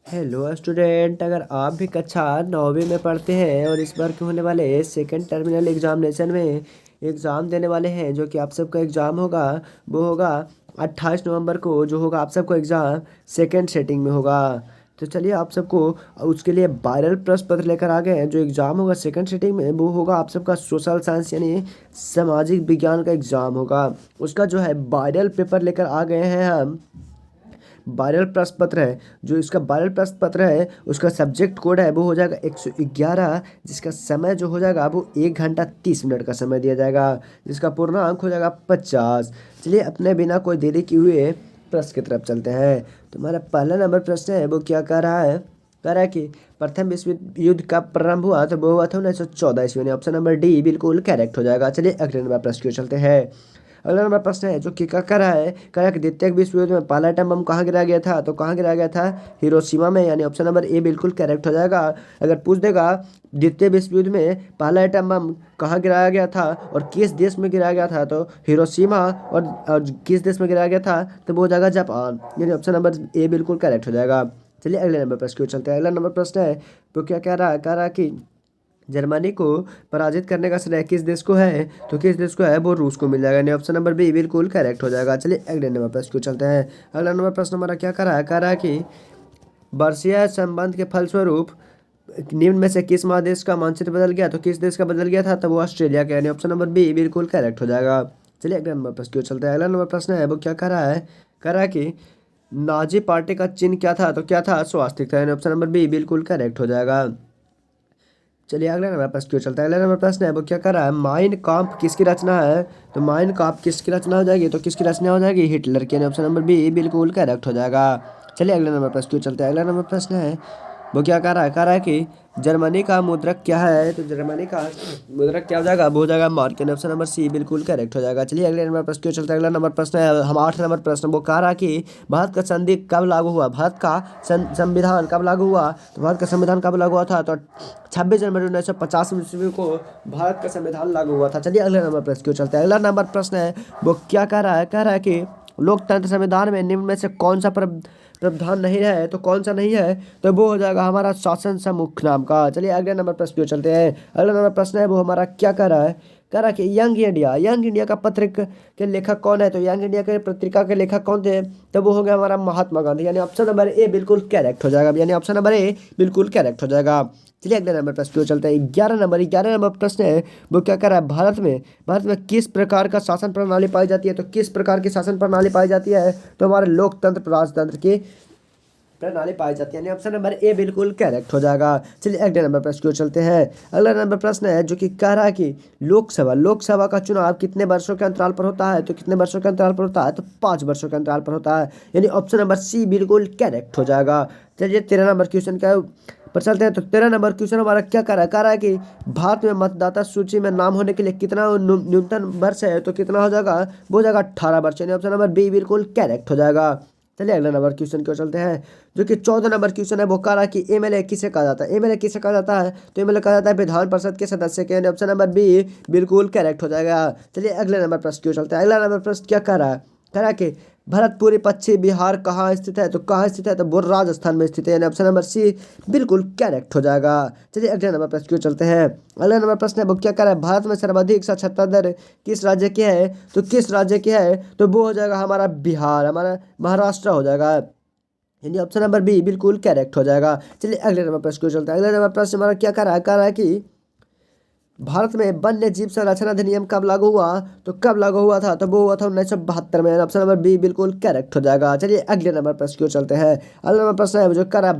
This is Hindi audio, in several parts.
हेलो स्टूडेंट, अगर आप भी कक्षा 9वीं में पढ़ते हैं और इस बार के होने वाले सेकंड टर्मिनल एग्जामिनेशन में एग्ज़ाम देने वाले हैं, जो कि आप सबका एग्ज़ाम होगा वो होगा 28 नवंबर को, जो होगा आप सबको एग्ज़ाम सेकंड सेटिंग में होगा। तो चलिए आप सबको उसके लिए वायरल प्रश्न पत्र लेकर आ गए हैं। जो एग्ज़ाम होगा सेकंड सेटिंग में वो होगा आप सबका सोशल साइंस यानी सामाजिक विज्ञान का एग्ज़ाम होगा। उसका जो है वायरल पेपर लेकर आ गए हैं हम। वायरल प्रश्न पत्र है, जो इसका वायरल प्रश्न पत्र है उसका सब्जेक्ट कोड है वो हो जाएगा 111, जिसका समय जो हो जाएगा वो 1 घंटा 30 मिनट का समय दिया जाएगा, जिसका पूर्णांक हो जाएगा 50। चलिए अपने बिना कोई देरी किए हुए प्रश्न की तरफ चलते हैं। तुम्हारा पहला नंबर प्रश्न है वो क्या कह रहा है, कह रहा है कि प्रथम विश्व युद्ध कब प्रारंभ हुआ, तो वो हुआ था 1914 ईस्वी में। ऑप्शन नंबर डी बिल्कुल करेक्ट हो जाएगा। चलिए अगले नंबर प्रश्न की ओर चलते हैं। अगला नंबर प्रश्न है जो कि क्या कर रहा है, कह रहा है कि द्वितीय विश्व युद्ध में पहला एटम बम कहाँ गिराया गया था, तो कहाँ गिराया गया था, हिरोशिमा में, यानी ऑप्शन नंबर ए बिल्कुल करेक्ट हो जाएगा। अगर पूछ देगा द्वितीय विश्व युद्ध में पहला एटम बम कहाँ गिराया गया था और किस देश में गिराया गया था, तो हिरोशिमा, और किस देश में गिराया गया था, तो वो हो जाएगा जापान, यानी ऑप्शन नंबर ए बिल्कुल करेक्ट हो जाएगा। चलिए अगले नंबर प्रश्न की ओर चलते हैं। अगला नंबर प्रश्न है वो क्या कह रहा है कि जर्मनी को पराजित करने का श्रेय किस देश को है, तो किस देश को है, वो रूस को मिल जाएगा, यानी ऑप्शन नंबर बी बिल्कुल करेक्ट हो जाएगा। चलिए अगले नंबर प्रश्न को चलते हैं। अगला नंबर प्रश्न हमारा क्या कह रहा है कि वर्षीय संबंध के फलस्वरूप निम्न में से किस महादेश का मानचित्र बदल गया, तो किस देश का बदल गया था, तो वो ऑस्ट्रेलिया का, यानी ऑप्शन नंबर बी बिल्कुल करेक्ट हो जाएगा। चलिए अगले नंबर प्रश्न की ओर चलते हैं। अगला नंबर प्रश्न है वो क्या कह रहा है कि नाजी पार्टी का चिन्ह क्या था, तो क्या था, स्वास्तिक था, यानी ऑप्शन नंबर बी बिल्कुल करेक्ट हो जाएगा। चलिए अगला नंबर प्रश्न की ओर चलता है। अगला नंबर प्रश्न है वो क्या कर रहा है, माइन काम्प किसकी रचना है, तो माइन काम्प किसकी रचना हो जाएगी, तो किसकी रचना हो जाएगी, हिटलर की, ऑप्शन नंबर बी बिल्कुल करेक्ट हो जाएगा। चलिए अगले नंबर प्रश्न की ओर चलते हैं। अगला नंबर प्रश्न है वो क्या कह रहा है कि जर्मनी का मुद्रक क्या है, तो जर्मनी का मुद्रक क्या हो जाएगा, वो हो जाएगा मार्क, ऑप्शन नंबर सी बिल्कुल करेक्ट हो जाएगा। चलिए अगले नंबर प्रश्न की ओर चलते हैं। अगला नंबर प्रश्न है हम 8 नंबर प्रश्न, वो कह रहा है कि भारत का संधि कब लागू हुआ, भारत का संविधान कब लागू हुआ, तो भारत का संविधान कब लागू हुआ था, तो 26 जनवरी 1950 ईस्वी को भारत का संविधान लागू हुआ था। चलिए अगले नंबर प्रश्न की ओर चलते हैं। अगला नंबर प्रश्न है वो क्या कह रहा है कि लोकतंत्र संविधान में निम्न में से कौन सा प्रावधान नहीं है, तो कौन सा नहीं है, तो वो हो जाएगा हमारा शासन सम्मुख नाम का। चलिए अगले नंबर प्रश्न पे चलते हैं। अगला नंबर प्रश्न है वो हमारा क्या कह रहा है, कह रहा है कि यंग इंडिया का पत्रिका के लेखक कौन है, तो यंग इंडिया के पत्रिका के लेखक कौन थे, तो वो हो गया हमारा महात्मा गांधी, यानी ऑप्शन नंबर ए बिल्कुल करेक्ट हो जाएगा, यानी ऑप्शन नंबर ए बिल्कुल करेक्ट हो जाएगा। चलिए अगले नंबर प्रश्न पे चलते हैं। 11 नंबर प्रश्न है वो क्या कह रहा है, भारत में किस प्रकार का शासन प्रणाली पाई जाती है, तो किस प्रकार की शासन प्रणाली पाई जाती है, तो हमारे लोकतंत्र राजतंत्र की प्रणाली पाई जाती है, यानी ऑप्शन नंबर ए बिल्कुल करेक्ट हो जाएगा। चलिए अगले नंबर प्रश्न की ओर चलते हैं। अगला नंबर प्रश्न है जो कि कह रहा है कि लोकसभा का चुनाव कितने वर्षों के अंतराल पर होता है, तो कितने वर्षों के अंतराल पर होता है, तो 5 वर्षों के अंतराल पर होता है, यानी ऑप्शन नंबर सी बिल्कुल करेक्ट हो जाएगा। चलिए 13 नंबर क्वेश्चन का पर चलते हैं। तो 13 नंबर क्वेश्चन हमारा क्या कह रहा है कि भारत में मतदाता सूची में नाम होने के लिए कितना न्यूनतम वर्ष है, तो कितना हो जाएगा, वो हो जाएगा 18 वर्ष, यानी ऑप्शन नंबर बी बिल्कुल करेक्ट हो जाएगा। चलिए अगला नंबर क्वेश्चन की ओर चलते हैं। जो कि 14 नंबर क्वेश्चन है वो कह रहा है कि एमएलए किसे कहा जाता है, एमएलए किसे कहा जाता है, तो एमएलए कहा जाता है विधान परिषद के सदस्य के, यानी ऑप्शन नंबर बी बिल्कुल करेक्ट हो जाएगा। चलिए अगले नंबर प्रश्न की ओर चलते हैं। अगला नंबर प्रश्न क्या कह रहा है कि भरतपुरी पश्चिम बिहार कहाँ स्थित है, तो कहाँ स्थित है, तो वो राजस्थान में स्थित है, यानी ऑप्शन नंबर सी बिल्कुल करेक्ट हो जाएगा। चलिए अगले नंबर प्रश्न की ओर चलते हैं। अगला नंबर प्रश्न है वो क्या कह रहा है, भारत में सर्वाधिक साक्षरता दर किस राज्य की है, तो किस राज्य की है, तो वो हो जाएगा हमारा बिहार, हमारा महाराष्ट्र हो जाएगा, यानी ऑप्शन नंबर बी बिल्कुल करेक्ट हो जाएगा। चलिए अगले नंबर प्रश्न को चलता है। अगले नंबर प्रश्न हमारा क्या कह रहा है कि भारत में वन्य जीव संरक्षण अधिनियम कब लागू हुआ, तो कब लागू हुआ था, तो वो हुआ था 1972 में, ऑप्शन नंबर बी बिल्कुल करेक्ट हो जाएगा। चलिए अगले नंबर प्रश्न की ओर चलते हैं। अगला नंबर प्रश्न है जो कर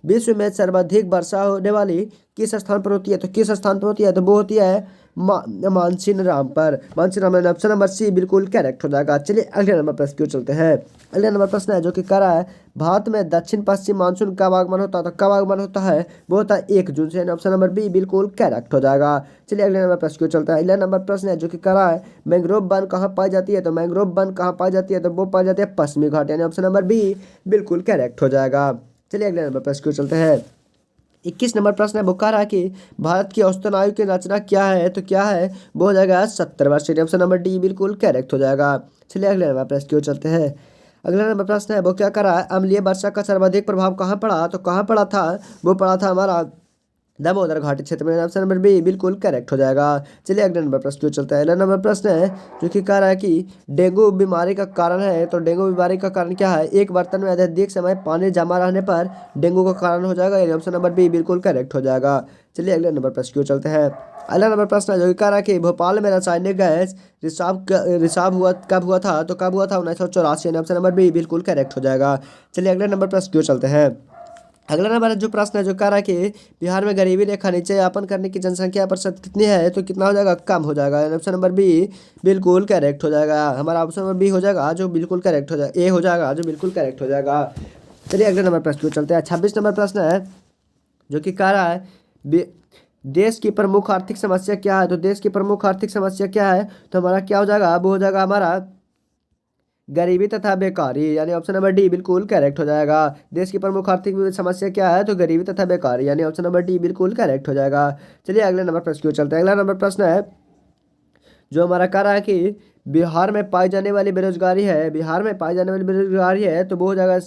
विश्व में सर्वाधिक वर्षा होने वाली किस स्थान पर होती है, तो किस स्थान पर होती है, तो वो होती है मानसीन राम पर, मानसीन राम, ऑप्शन नंबर सी बिल्कुल करेक्ट हो जाएगा। चलिए अगले नंबर प्रश्न की ओर चलते हैं। अगले नंबर प्रश्न है जो कि कह रहा है भारत में दक्षिण पश्चिम मानसून कब आगमन होता है, तो कब आगमन होता है, वो होता है 1 जून से, ऑप्शन नंबर बी बिल्कुल करेक्ट हो जाएगा। चलिए अगले नंबर प्रश्न की ओर चलता है। अगला नंबर प्रश्न है जो कि कह रहा है मैंग्रोव वन कहाँ पाई जाती है, तो मैंग्रोव वन कहाँ पाई जाती है, तो वो पाई जाती है पश्चिमी घाट, यानी ऑप्शन नंबर बी बिल्कुल करेक्ट हो जाएगा। चलिए अगले नंबर प्रश्न की ओर चलते हैं। 21 नंबर प्रश्न है वो कह रहा है कि भारत की औसतन आयु की रचना क्या है, तो क्या है, वो हो जाएगा 70 वर्ष, ऑप्शन नंबर डी बिल्कुल करेक्ट हो जाएगा। चलिए अगले नंबर प्रश्न की ओर चलते हैं। अगला नंबर प्रश्न है वो क्या कर रहा है, अम्लीय वर्षा का सर्वाधिक प्रभाव कहाँ पड़ा, तो कहाँ पड़ा था, वो पड़ा था हमारा दामोदर घाटी क्षेत्र में। ऑप्शन नंबर बी बिल्कुल करेक्ट हो जाएगा। चलिए अगले नंबर प्रश्न की ओर चलता है। अगला नंबर प्रश्न है जो कि कह रहा है कि डेंगू बीमारी का कारण है, तो डेंगू बीमारी का कारण क्या है, एक बर्तन में अधिक समय पानी जमा रहने पर डेंगू का कारण हो जाएगा, यानी ऑप्शन नंबर बी बिल्कुल करेक्ट हो जाएगा। चलिए अगले नंबर प्रश्न की ओर चलते हैं। अगला नंबर प्रश्न है जो कि कह रहा है कि भोपाल में रासायनिक गैस रिसाव हुआ कब हुआ था, तो कब हुआ था, 1984, यानी ऑप्शन नंबर बी बिल्कुल करेक्ट हो जाएगा। चलिए अगले नंबर प्रश्न की ओर चलते हैं। अगला नंबर जो प्रश्न है जो कह रहा है कि बिहार में गरीबी रेखा नीचे यापन करने की जनसंख्या प्रतिशत कितनी है, तो कितना हो जाएगा, कम हो जाएगा, यानी ऑप्शन नंबर बी बिल्कुल करेक्ट हो जाएगा। हमारा ऑप्शन नंबर बी हो जाएगा जो बिल्कुल करेक्ट हो जाएगा, ए हो जाएगा जो बिल्कुल करेक्ट हो जाएगा। चलिए अगले नंबर प्रश्न को चलते हैं। 26 नंबर प्रश्न है जो कि कह रहा है देश की प्रमुख आर्थिक समस्या क्या है, तो देश की प्रमुख आर्थिक समस्या क्या है, तो हमारा क्या हो जाएगा, वो हो जाएगा हमारा गरीबी तथा बेकारी, यानी ऑप्शन नंबर डी बिल्कुल करेक्ट हो जाएगा। देश की प्रमुख आर्थिक समस्या क्या है, तो गरीबी तथा बेकारी, यानी ऑप्शन नंबर डी बिल्कुल करेक्ट हो जाएगा। चलिए अगले नंबर प्रश्न की ओर चलते हैं। अगला नंबर प्रश्न है जो हमारा कह रहा है कि बिहार में पाई जाने वाली बेरोजगारी है, बिहार में पाई जाने वाली बेरोजगारी है, तो वो हो जाएगा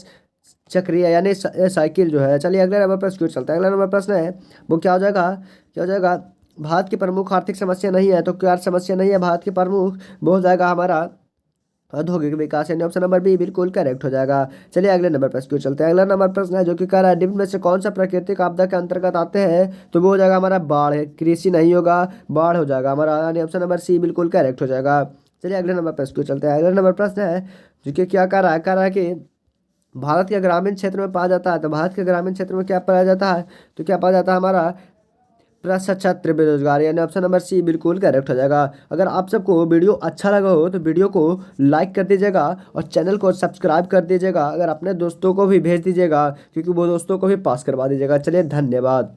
चक्रीय यानी साइकिल जो है। चलिए अगले नंबर प्रश्न की ओर चलते हैं। अगला नंबर प्रश्न है वो क्या हो जाएगा, क्या हो जाएगा, भारत की प्रमुख आर्थिक समस्या नहीं है, तो क्या समस्या नहीं है भारत की प्रमुख, वो हो जाएगा हमारा औद्योगिक विकास, यानी ऑप्शन नंबर बी बिल्कुल करेक्ट हो जाएगा। चलिए अगले नंबर प्रश्न की ओर चलते हैं। अगला नंबर प्रश्न है जो कि कह रहा है निम्न में से कौन सा प्राकृतिक आपदा के अंतर्गत आते हैं, तो वो हो जाएगा हमारा बाढ़ है, कृषि नहीं होगा, बाढ़ हो जाएगा हमारा, यानी ऑप्शन नंबर सी बिल्कुल करेक्ट हो जाएगा। चलिए अगले नंबर प्रश्न की ओर चलते हैं। अगला नंबर प्रश्न है जो कि क्या कह रहा है कि भारत के ग्रामीण क्षेत्र में पाया जाता है, तो भारत के ग्रामीण क्षेत्र में क्या पाया जाता है, तो क्या पाया जाता है हमारा प्रसशस्त्र बेरोजगार, यानी ऑप्शन नंबर सी बिल्कुल करेक्ट हो जाएगा। अगर आप सबको वीडियो अच्छा लगा हो तो वीडियो को लाइक कर दीजिएगा और चैनल को सब्सक्राइब कर दीजिएगा। अगर अपने दोस्तों को भी भेज दीजिएगा क्योंकि वो दोस्तों को भी पास करवा दीजिएगा। चलिए धन्यवाद।